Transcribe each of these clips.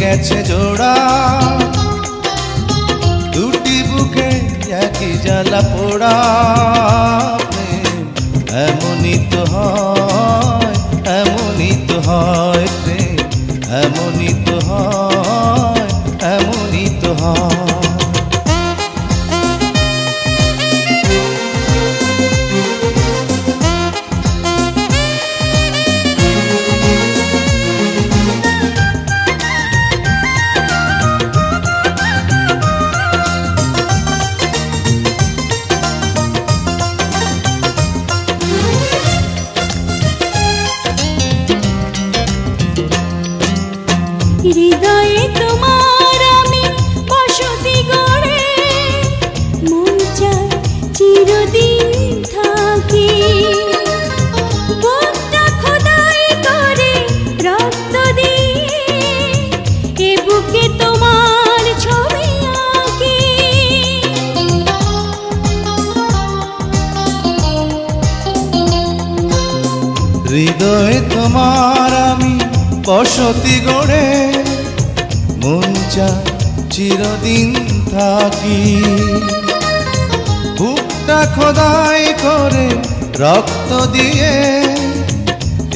গেছে জোড়া, দুটি বুকে একই জ্বালা পোড়া। প্রেম এমনই তো হয়, এমনই তো হয় প্রেম, এমনই তো হয়, এমনই তো হয়। হৃদয়ে তোমার আমি বসতি গড়ে, মন চায় চিরদিন থাকি। বুকটা খোদাই করে রক্ত দিয়ে, এ বুকে তোমার ছবি আঁকি। হৃদয়ে তোমার আমি বসতি গড়ে, মন চায় চিরদিন থাকি। বুকটা খোদাই করে রক্ত দিয়ে,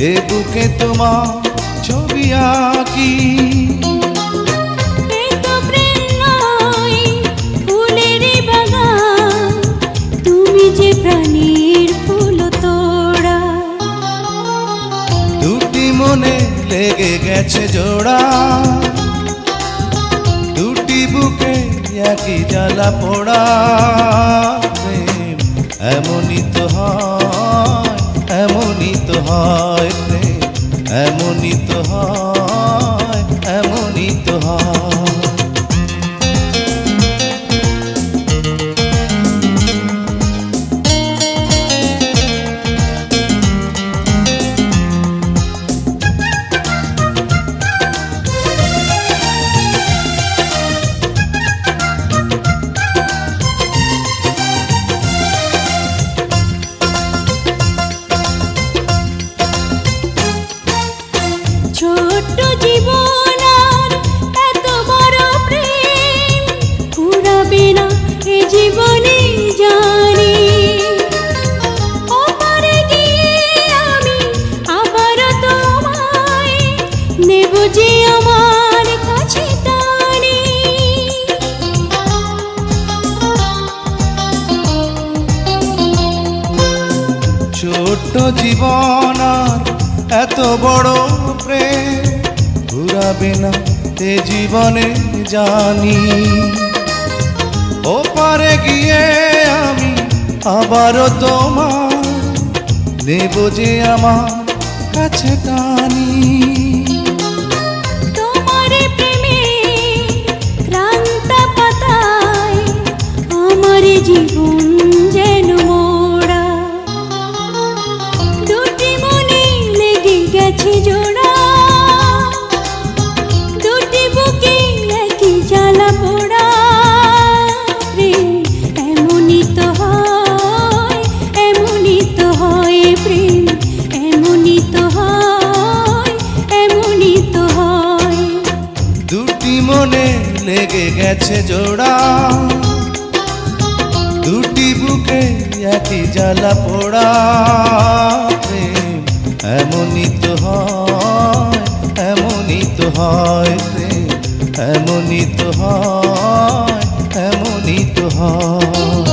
এ বুকে তোমার ছবি আঁকি। এ তো প্রেম নয়, ফুলের বাগান, তুমি যে প্রাণীর ফুল তোড়া। দুটি মনে লেগে গেছে জোড়া, দুটি বুকে একই জ্বালা পোড়া। প্রেম এমনই তো হয়, এমনই তো হয় প্রেম, এমনই তো হয়, এমনই তো হয়। ছোট্ট জীবন আর এত বড় প্রেম ফুরাবে না এ জীবনে জানি। ওপারে গিয়ে আমি আবার তোমায় নেব যে আমার কাছে টানি। ছোট্ট জীবন আর এত বড় প্রেম ঘুরাবে না এ জীবনে জানি। ওপারে গিয়ে আমি আবারও তোমার নেব যে আমার কাছে টানি। তোমার প্রেমে ক্লান্ত পাতায় আমার জীবন যেন মোড়া। দুটি মনে লেগে গেছে জোড়া, দুটি বুকে একই জ্বালা পোড়া। প্রেম এমনই তো হয়, এমনই তো হয় প্রেম, এমনই তো হয়, এমনই তো হয়। দুটি মনে লেগে গেছে জোড়া, দুটি বুকে একই জ্বালা পোড়া। প্রেম এমনই তো হয়, এমনই তো হয় প্রেম, এমনই তো হয়, এমনই তো হয়।